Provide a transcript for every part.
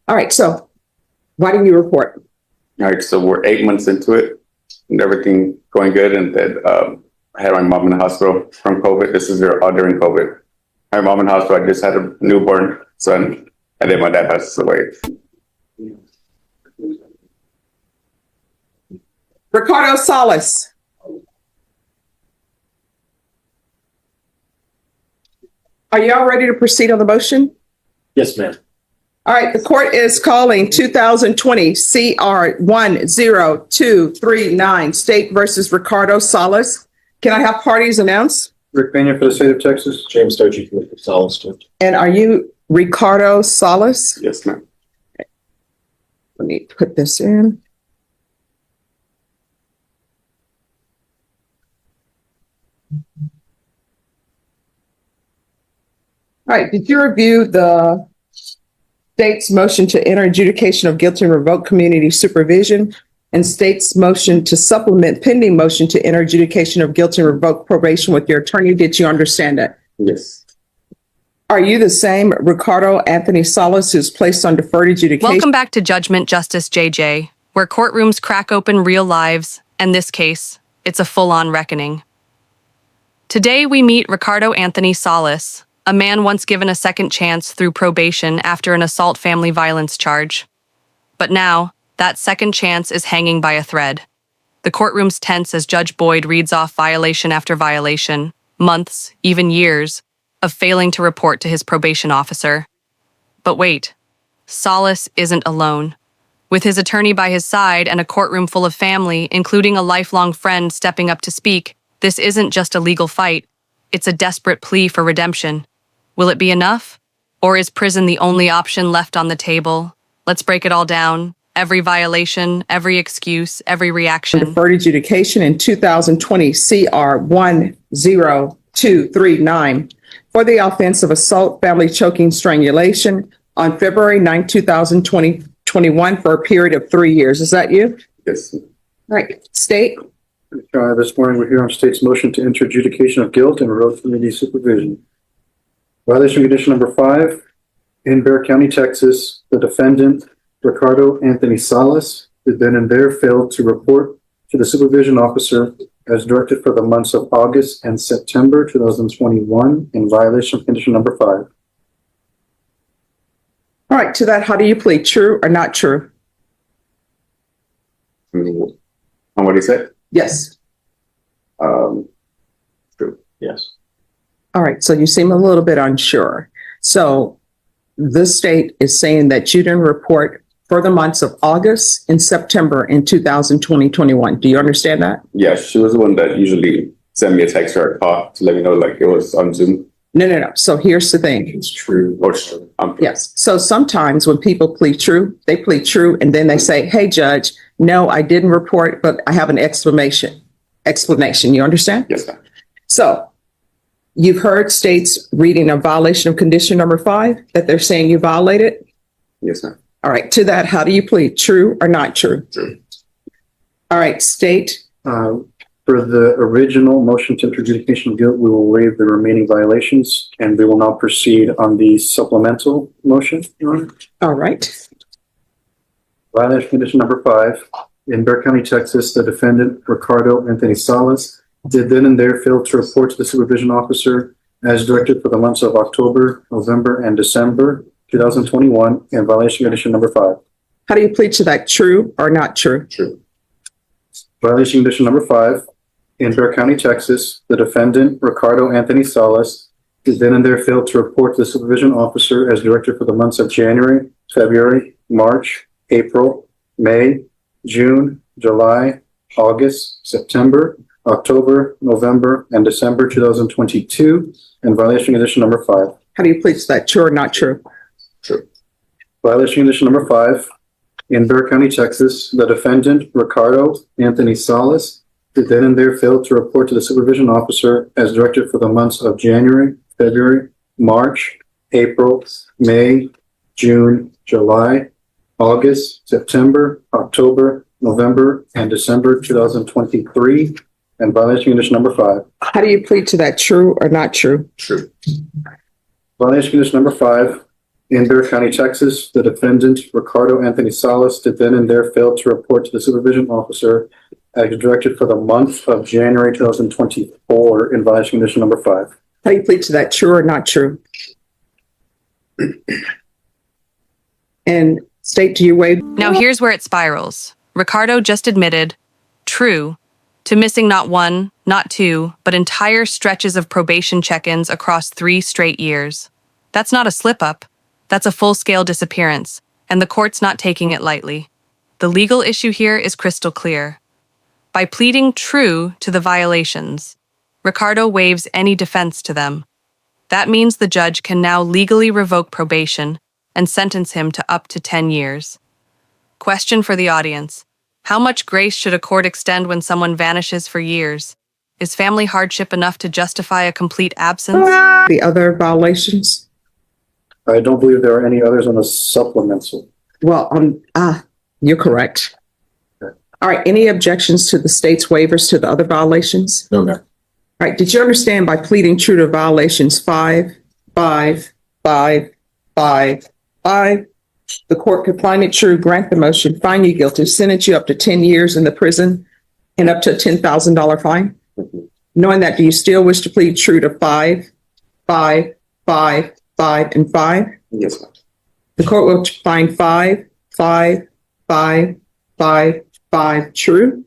All right, so why didn't you report? All right, so we're 8 months into it and everything going good. And then I had my mom in the hospital from COVID. This is all during COVID. My mom in the hospital, I just had a newborn son, and then my dad passes away. Ricardo Solless. Are y'all ready to proceed on the motion? Yes, ma'am. All right, the court is calling 2020 CR 10239 State versus Ricardo Solless. Can I have parties announced? Rick Pena for the state of Texas. James Doji for the Solless. And are you Ricardo Solless? Yes, ma'am. Let me put this in. All right, did you review the state's motion to enter adjudication of guilt and revoke community supervision and state's motion to supplement pending motion to enter adjudication of guilt and revoke probation with your attorney? Did you understand that? Yes. Are you the same Ricardo Anthony Solless who's placed on deferred adjudication? Welcome back to Judgment Justice JJ, where courtrooms crack open real lives, and this case, it's a full-on reckoning. Today we meet Ricardo Anthony Solless, a man once given a second chance through probation after an assault family violence charge. But now, that second chance is hanging by a thread. The courtroom's tense as Judge Boyd reads off violation after violation, months, even years, of failing to report to his probation officer. But wait, Solless isn't alone. With his attorney by his side and a courtroom full of family, including a lifelong friend stepping up to speak, this isn't just a legal fight. It's a desperate plea for redemption. Will it be enough? Or is prison the only option left on the table? Let's break it all down. Every violation, every excuse, every reaction. Deferred adjudication in 2020 CR 10239 for the offense of assault, family choking, strangulation on February 9, 2021 for a period of 3 years. Is that you? Yes. All right, state. This morning we're here on state's motion to enter adjudication of guilt and revoke community supervision. Violation condition number 5, in Bexar County, Texas, the defendant, Ricardo Anthony Solless, did then and there failed to report to the supervision officer as directed for the months of August and September 2021 in violation of condition number 5. All right, to that, how do you plead? True or not true? On what he said? Yes. True. Yes. All right, so you seem a little bit unsure. So the state is saying that you didn't report for the months of August and September in 2021. Do you understand that? Yeah, she was the one that usually sent me a text or a call to let me know like it was on Zoom. No. So here's the thing. It's true. Or Yes. So sometimes when people plead true, they plead true and then they say, hey, judge, no, I didn't report, but I have an explanation. You understand? Yes, ma'am. So you've heard states reading a violation of condition number 5 that they're saying you violated. Yes, ma'am. All right. To that, how do you plead? True or not true? True. All right. State. For the original motion to enter adjudication of guilt, we will waive the remaining violations and we will now proceed on the supplemental motion, Your Honor. All right. Violation condition number 5, in Bexar County, Texas, the defendant, Ricardo Anthony Solless, did then and there fail to report to the supervision officer as directed for the months of October, November, and December 2021 in violation condition number 5. How do you plead to that? True or not true? True. Violation condition number 5, in Bexar County, Texas, the defendant, Ricardo Anthony Solless, did then and there fail to report to the supervision officer as directed for the months of January, February, March, April, May, June, July, August, September, October, November, and December 2022 in violation condition number 5. How do you plead to that? True or not true? True. Violation condition number 5, in Bexar County, Texas, the defendant, Ricardo Anthony Solless, did then and there fail to report to the supervision officer as directed for the months of January, February, March, April, May, June, July, August, September, October, November, and December 2023 and violation condition number 5. How do you plead to that? True or not true? True. Violation condition number 5, In Bexar County, Texas, the defendant, Ricardo Anthony Solless, did then and there fail to report to the supervision officer as directed for the month of January 2024 in violation condition number 5. How do you plead to that? True or not true? And state, do you waive? Now here's where it spirals. Ricardo just admitted, true, to missing not one, not two, but entire stretches of probation check-ins across 3 straight years. That's not a slip-up. That's a full-scale disappearance, and the court's not taking it lightly. The legal issue here is crystal clear. By pleading true to the violations, Ricardo waives any defense to them. That means the judge can now legally revoke probation and sentence him to up to 10 years. Question for the audience. How much grace should a court extend when someone vanishes for years? Is family hardship enough to justify a complete absence? The other violations? I don't believe there are any others on the supplemental. Well, you're correct. All right, any objections to the state's waivers to the other violations? No, ma'am. All right, did you understand by pleading true to violations 5, 5, 5, 5, 5, the court could find it true, grant the motion, find you guilty, sentence you up to 10 years in the prison and up to a $10,000 fine? Knowing that, do you still wish to plead true to 5, 5, 5, 5, and 5? Yes, ma'am. The court will find 5, 5, 5, 5, 5 true.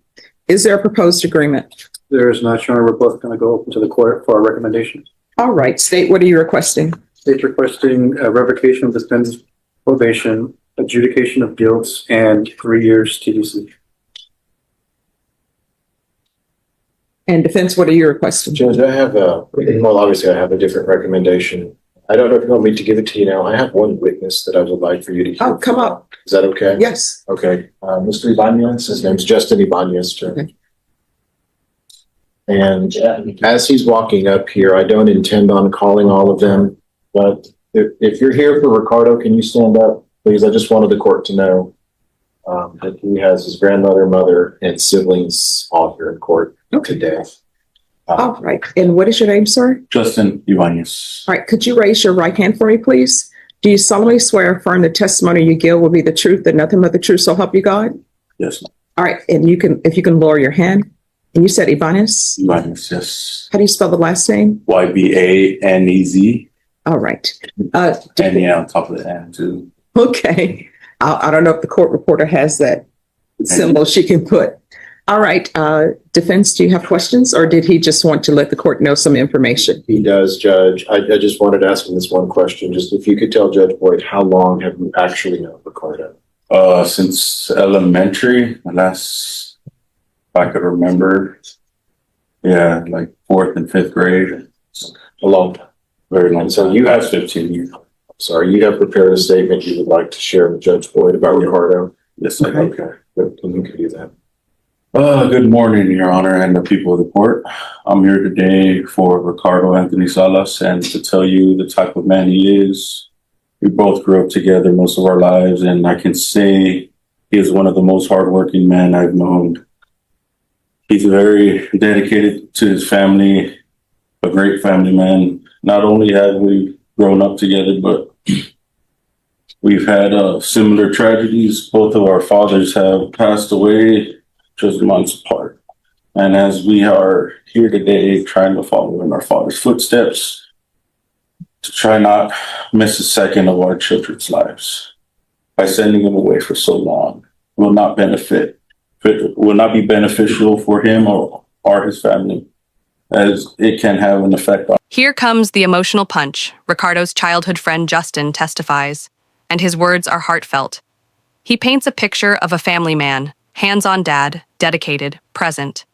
Is there a proposed agreement? There is not, Your Honor. We're both going to go open to the court for our recommendations. All right, state, what are you requesting? State requesting a revocation of defendant's probation, adjudication of guilt, and 3 years TDC. And defense, what are you requesting? Judge, well, obviously I have a different recommendation. I don't know if you want me to give it to you now. I have one witness that I would like for you to hear. Oh, come up. Is that okay? Yes. Okay. Mr. Ibanez, his name's Justin Ibanez, sir. Okay. And as he's walking up here, I don't intend on calling all of them, but if you're here for Ricardo, can you stand up, please? I just wanted the court to know that he has his grandmother, mother, and siblings all here in court today. All right. And what is your name, sir? Justin Ibanez. All right. Could you raise your right hand for me, please? Do you solemnly swear or affirm the testimony you give will be the truth and nothing but the truth, so help you God? Yes, ma'am. All right. And if you can lower your hand. And you said Ibanez? Ibanez, yes. How do you spell the last name? Ybanez. All right. And yeah, on top of the N too. Okay. I don't know if the court reporter has that symbol she can put. All right. Defense, do you have questions, or did he just want to let the court know some information? He does, Judge. I just wanted to ask him this one question. Just if you could tell Judge Boyd, how long have you actually known Ricardo? Since elementary, if I could remember. Yeah, like 4th and 5th grade. A long time. Very long. So time. you have 15 years. Sorry, you have prepared a statement you would like to share with Judge Boyd about Ricardo? Yes, I do. Okay, good. You can do that. Good morning, Your Honor, and the people of the court. I'm here today for Ricardo Anthony Solless and to tell you the type of man he is. We both grew up together most of our lives, and I can say he is one of the most hardworking men I've known. He's very dedicated to his family, a great family man. Not only have we grown up together, but we've had similar tragedies. Both of our fathers have passed away just months apart. And as we are here today trying to follow in our father's footsteps, to try not miss a second of our children's lives by sending them away for so long will not be beneficial for him or his family, as it can have an effect on. Here comes the emotional punch. Ricardo's childhood friend Justin testifies, and his words are heartfelt. He paints a picture of a family man, hands-on dad, dedicated, present.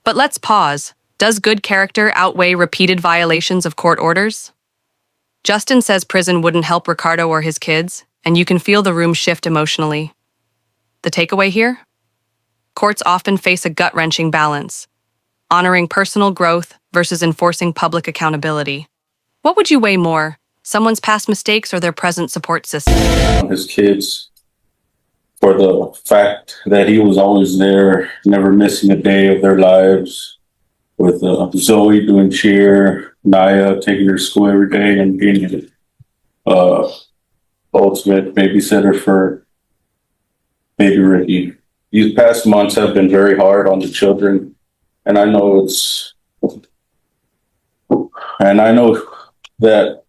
But let's pause. Does good character outweigh repeated violations of court orders? Justin says prison wouldn't help Ricardo or his kids, and you can feel the room shift emotionally. The takeaway here? Courts often face a gut-wrenching balance, honoring personal growth versus enforcing public accountability. What would you weigh more, someone's past mistakes or their present support system? His kids, for the fact that he was always there, never missing a day of their lives, with Zoe doing cheer, Naya taking her to school every day, and being ultimate babysitter for baby Ricky. These past months have been very hard on the children, and I know that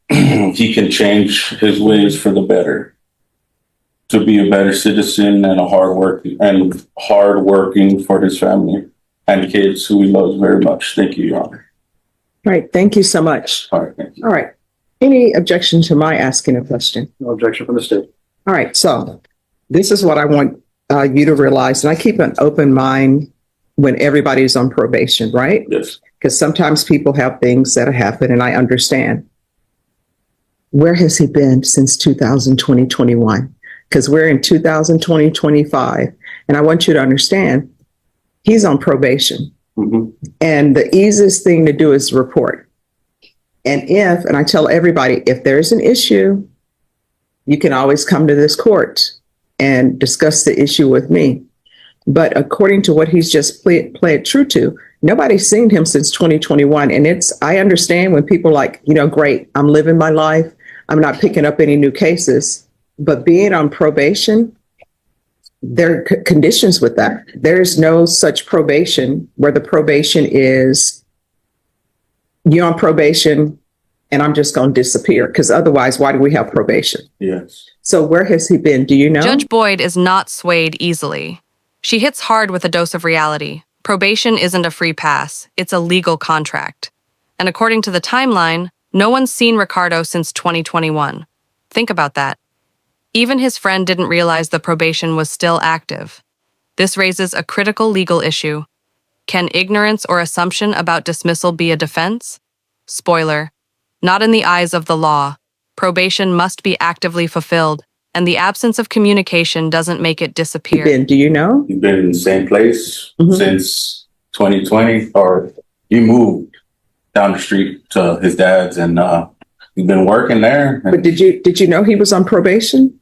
he can change his ways for the better, to be a better citizen and hardworking for his family and kids who he loves very much. Thank you, Your Honor. All right, thank you so much. All right, thank you. All right. Any objection to my asking a question? No objection from the state. All right, so this is what I want you to realize, and I keep an open mind when everybody's on probation, right? Yes. Because sometimes people have things that happen, and I understand. Where has he been since 2021? Because we're in 2025, and I want you to understand, he's on probation. Mhm. And the easiest thing to do is report. And I tell everybody, if there's an issue, you can always come to this court and discuss the issue with me. But according to what he's just played true to, nobody's seen him since 2021. And I understand when people are like, great, I'm living my life. I'm not picking up any new cases. But being on probation, there are conditions with that. There's no such probation where the probation is you're on probation and I'm just going to disappear, because otherwise, why do we have probation? Yes. So where has he been? Do you know? Judge Boyd is not swayed easily. She hits hard with a dose of reality. Probation isn't a free pass. It's a legal contract. And according to the timeline, no one's seen Ricardo since 2021. Think about that. Even his friend didn't realize the probation was still active. This raises a critical legal issue. Can ignorance or assumption about dismissal be a defense? Spoiler, not in the eyes of the law. Probation must be actively fulfilled, and the absence of communication doesn't make it disappear. Ben, do you know? He's been in the same place Mhm. since 2020, or he moved down the street to his dad's, and he's been working there. But did you know he was on probation?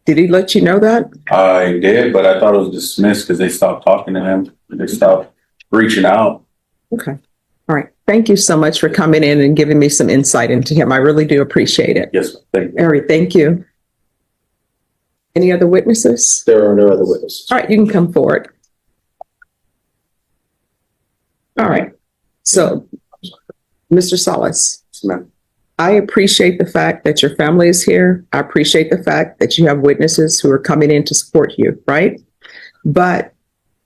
Did he let you know that? I did, but I thought it was dismissed because they stopped talking to him. They stopped reaching out. Okay. All right. Thank you so much for coming in and giving me some insight into him. I really do appreciate it. Yes, thank you. All right. Thank you. Any other witnesses? There are no other witnesses. All right. You can come forward. All right. So, Mr. Solless, Yes, ma'am. I appreciate the fact that your family is here. I appreciate the fact that you have witnesses who are coming in to support you, right? But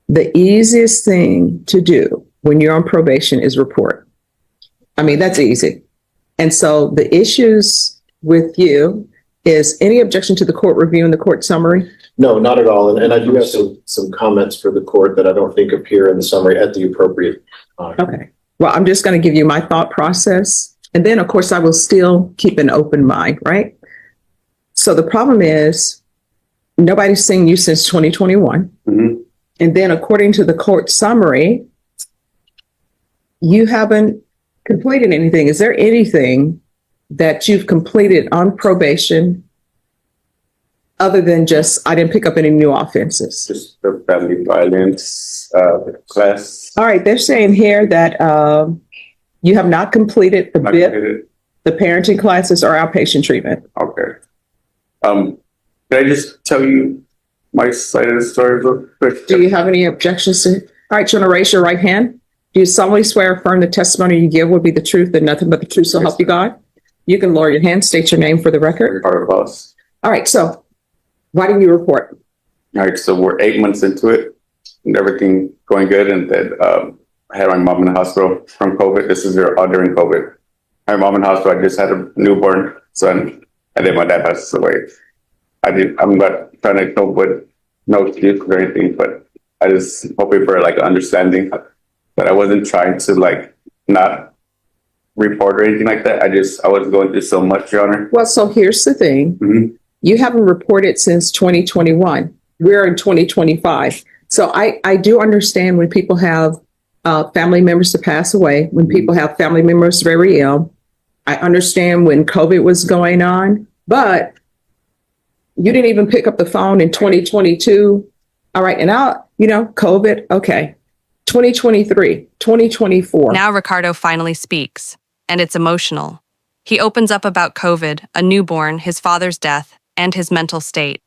the easiest thing to do when you're on probation is report. I mean, that's easy. And so the issues with you is any objection to the court reviewing the court summary? No, not at all. And I do have some comments for the court that I don't think appear in the summary at the appropriate time. Okay. Well, I'm just going to give you my thought process. And then, of course, I will still keep an open mind, right? So the problem is nobody's seen you since 2021. Mhm. And then according to the court summary, you haven't completed anything. Is there anything that you've completed on probation other than just, I didn't pick up any new offenses? Just the family violence class. All right. They're saying here that you have not completed the I BIP, did it. the parenting classes, or outpatient treatment. Okay. Can I just tell you my side of the story real quick? Do you have any objections to? All right, you want to raise your right hand? Do you solemnly swear or affirm the testimony you give will be the truth and nothing but the truth, so help you God? You can lower your hand, state your name for the record. Ricardo Solless. All right, so why didn't you report? All right, so we're 8 months into it and everything going good. And then I had my mom in the hospital from COVID. This is all during COVID. I had my mom in the hospital. I just had a newborn son, and then my dad passed away. I'm not trying to come up with no excuse or anything, but I just hoping for like understanding that I wasn't trying to like not report or anything like that. I was going through so much, Your Honor. Well, so here's the thing. Mhm. You haven't reported since 2021. We're in 2025. So I do understand when people have family members to pass away, when people have family members very ill. I understand when COVID was going on, but you didn't even pick up the phone in 2022. All right. And COVID. Okay. 2023, 2024. Now Ricardo finally speaks, and it's emotional. He opens up about COVID, a newborn, his father's death, and his mental state.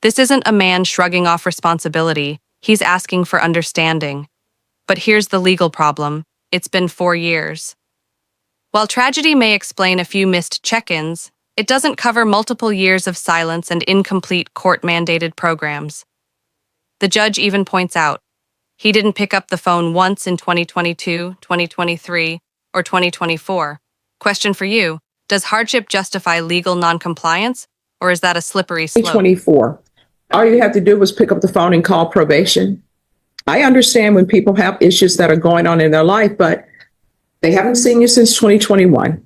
This isn't a man shrugging off responsibility, he's asking for understanding. But here's the legal problem. It's been 4 years. While tragedy may explain a few missed check-ins, it doesn't cover multiple years of silence and incomplete court-mandated programs. The judge even points out, he didn't pick up the phone once in 2022, 2023, or 2024. Question for you, does hardship justify legal noncompliance, or is that a slippery slope? 24. All you have to do was pick up the phone and call probation. I understand when people have issues that are going on in their life, but they haven't seen you since 2021.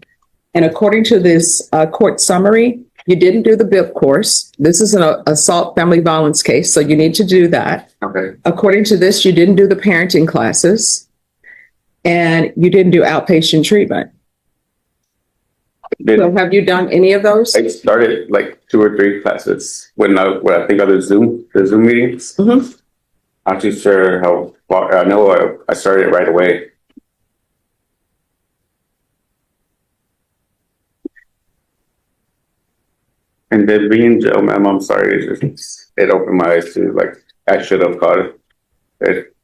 And according to this court summary, you didn't do the BIP course. This is an assault family violence case, so you need to do that. Okay. According to this, you didn't do the parenting classes, and you didn't do outpatient treatment. So have you done any of those? I started like 2 or 3 classes when I think of the Zoom meetings. Mm-hmm. Not too sure how far. I know I started right away. And then being in jail, ma'am, I'm sorry. It opened my eyes to like I should have caught it.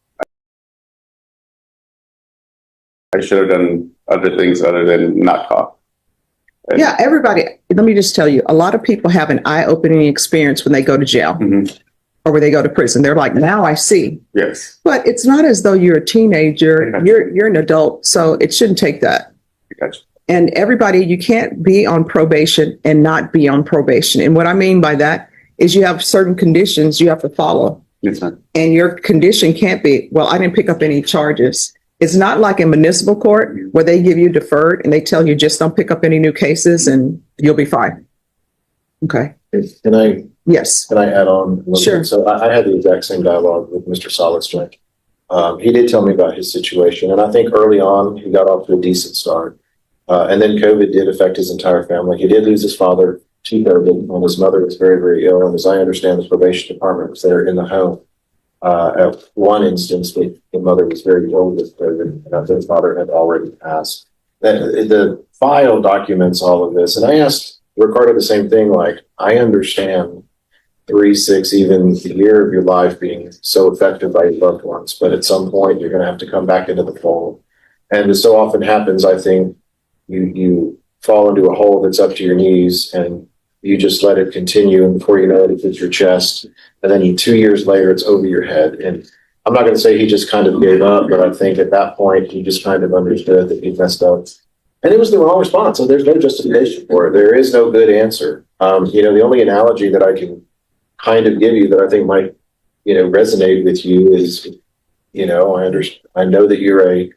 I should have done other things other than not caught. And, Yeah, everybody, let me just tell you, a lot of people have an eye-opening experience when they go to jail mhm, or when they go to prison. They're like, now I see. yes. But it's not as though you're a teenager. You're an adult, so it shouldn't take that. Gotcha. And everybody, you can't be on probation and not be on probation. And what I mean by that is you have certain conditions you have to follow. Yes, ma'am. And your condition can't be, well, I didn't pick up any charges. It's not like in municipal court where they give you deferred and they tell you just don't pick up any new cases and you'll be fine. Okay. Can I Yes. add on a little Sure. bit? So I had the exact same dialogue with Mr. Solless, Judge. He did tell me about his situation, and I think early on he got off to a decent start. And then COVID did affect his entire family. He did lose his father to COVID when his mother was very, very ill. And as I understand, the probation department was there in the home. At one instance, the mother was very ill with COVID, and his father had already passed. The file documents all of this. And I asked Ricardo the same thing, like, I understand 3, 6, even a year of your life being so affected by your loved ones. But at some point, you're going to have to come back into the fold. And as so often happens, I think you fall into a hole that's up to your knees and you just let it continue. And before you know it, it hits your chest. And then 2 years later, it's over your head. And I'm not going to say he just kind of gave up, but I think at that point, he just kind of understood that he messed up. And it was the wrong response. So there's no justification for it. There is no good answer. The only analogy that I can kind of give you that I think might, resonate with you is, I know that you're a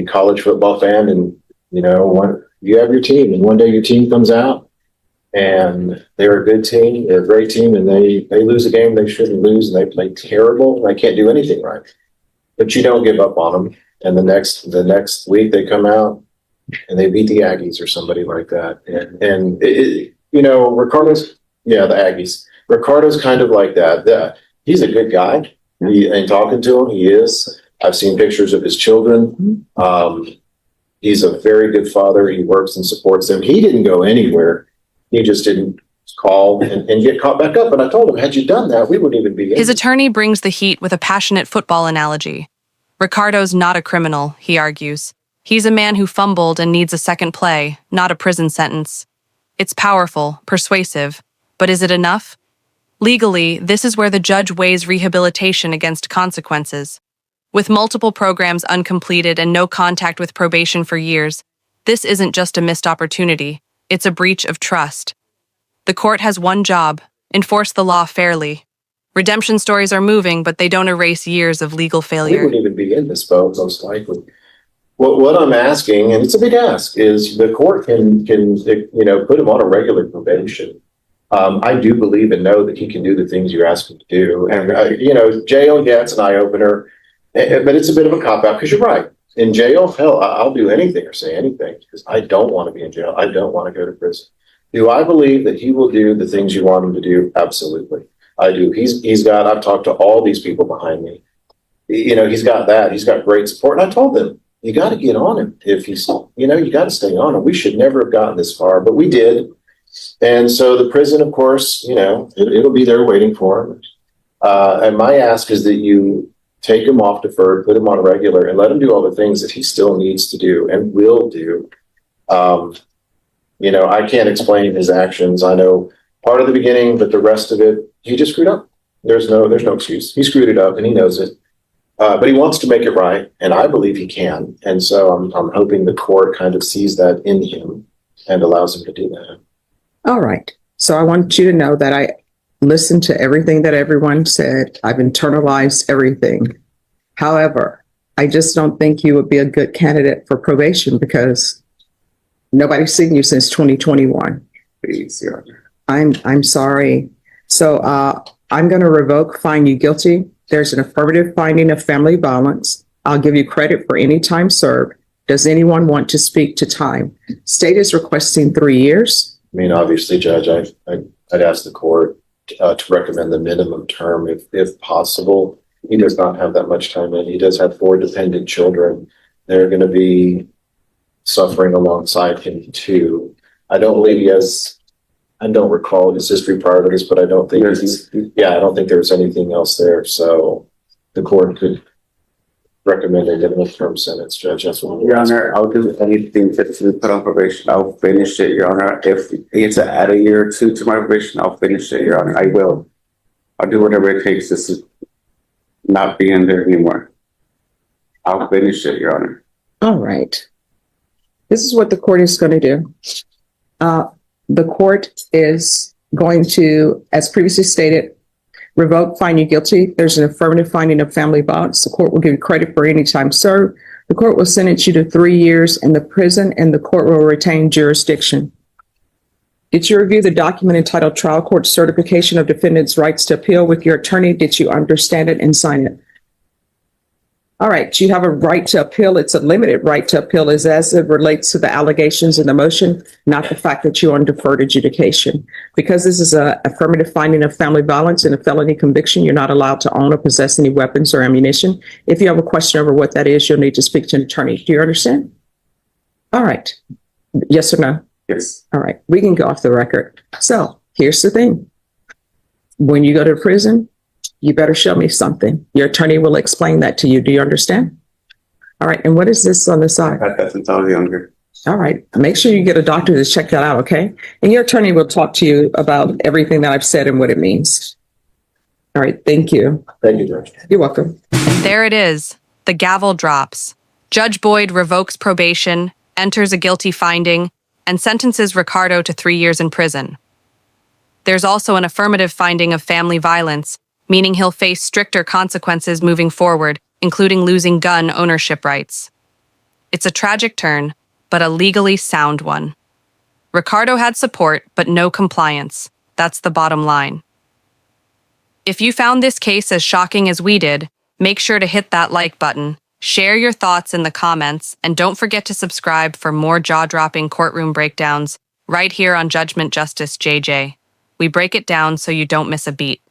college football fan, and you have your team, and one day your team comes out and they're a good team, they're a great team, and they lose a game they shouldn't lose, and they play terrible, and they can't do anything right. But you don't give up on them, and the next week they come out and they beat the Aggies or somebody like that. And Ricardo's, the Aggies. Ricardo's kind of like that. He's a good guy. And talking to him, he is. I've seen pictures of his children. He's a very good father. He works and supports them. He didn't go anywhere. He just didn't call and get caught back up. And I told him, had you done that, we wouldn't even be in. His attorney brings the heat with a passionate football analogy. Ricardo's not a criminal, he argues. He's a man who fumbled and needs a second play, not a prison sentence. It's powerful, persuasive, but is it enough? Legally, this is where the judge weighs rehabilitation against consequences. With multiple programs uncompleted and no contact with probation for years, this isn't just a missed opportunity, it's a breach of trust. The court has one job: enforce the law fairly. Redemption stories are moving, but they don't erase years of legal We failure. wouldn't even be in this boat, most likely. What I'm asking, and it's a big ask, is the court can put him on a regular probation. I do believe and know that he can do the things you ask him to do. And, jail, yeah, it's an eye-opener, but it's a bit of a cop-out, because you're right. In jail, hell, I'll do anything or say anything, because I don't want to be in jail. I don't want to go to prison. Do I believe that he will do the things you want him to do? Absolutely. I do. I've talked to all these people behind me. He's got that. He's got great support. And I told them, you got to get on him. If he's, you got to stay on him. We should never have gotten this far, but we did. And so the prison, of course, it'll be there waiting for him. And my ask is that you take him off deferred, put him on regular, and let him do all the things that he still needs to do and will do. I can't explain his actions. I know part of the beginning, but the rest of it, he just screwed up. There's no excuse. He screwed it up and he knows it. But he wants to make it right, and I believe he can. And so I'm hoping the court kind of sees that in him and allows him to do that. All right. So I want you to know that I listened to everything that everyone said. I've internalized everything. However, I just don't think you would be a good candidate for probation because nobody's seen you since 2021. Please, Your Honor. I'm sorry. So I'm going to revoke, find you guilty. There's an affirmative finding of family violence. I'll give you credit for any time served. Does anyone want to speak to time? State is requesting 3 years. I mean, obviously, Judge, I'd ask the court to recommend the minimum term if possible. He does not have that much time in. He does have 4 dependent children. They're going to be suffering alongside him too. I don't believe he has, I don't recall his history prior to this, but I don't think I don't think there's anything else there. So the court could recommend a minimum term sentence, Judge. That's what Your Honor, I'll do anything to be put on probation. I'll finish it, Your Honor. If it's to add a year or two to my probation, I'll finish it, Your Honor. I will. I'll do whatever it takes to not be in there anymore. I'll finish it, Your Honor. All right. This is what the court is going to do. The court is going to, as previously stated, revoke, find you guilty. There's an affirmative finding of family violence. The court will give you credit for any time served. The court will sentence you to 3 years in the prison, and the court will retain jurisdiction. Did you review the document entitled Trial Court Certification of Defendant's Rights to Appeal with your attorney? Did you understand it and sign it? All right, you have a right to appeal. It's a limited right to appeal as it relates to the allegations in the motion, not the fact that you're on deferred adjudication. Because this is an affirmative finding of family violence and a felony conviction, you're not allowed to own or possess any weapons or ammunition. If you have a question over what that is, you'll need to speak to an attorney. Do you understand? All right. Yes or no? Yes. All right. We can go off the record. So here's the thing. When you go to prison, you better show me something. Your attorney will explain that to you. Do you understand? All right. And what is this on the side? I've had that since I was younger. All right. Make sure you get a doctor to check that out, okay? And your attorney will talk to you about everything that I've said and what it means. All right. Thank you. Thank you, Judge. You're welcome. There it is. The gavel drops. Judge Boyd revokes probation, enters a guilty finding, and sentences Ricardo to 3 years in prison. There's also an affirmative finding of family violence, meaning he'll face stricter consequences moving forward, including losing gun ownership rights. It's a tragic turn, but a legally sound one. Ricardo had support, but no compliance. That's the bottom line. If you found this case as shocking as we did, make sure to hit that like button, share your thoughts in the comments, and don't forget to subscribe for more jaw-dropping courtroom breakdowns right here on Judgment Justice JJ. We break it down so you don't miss a beat.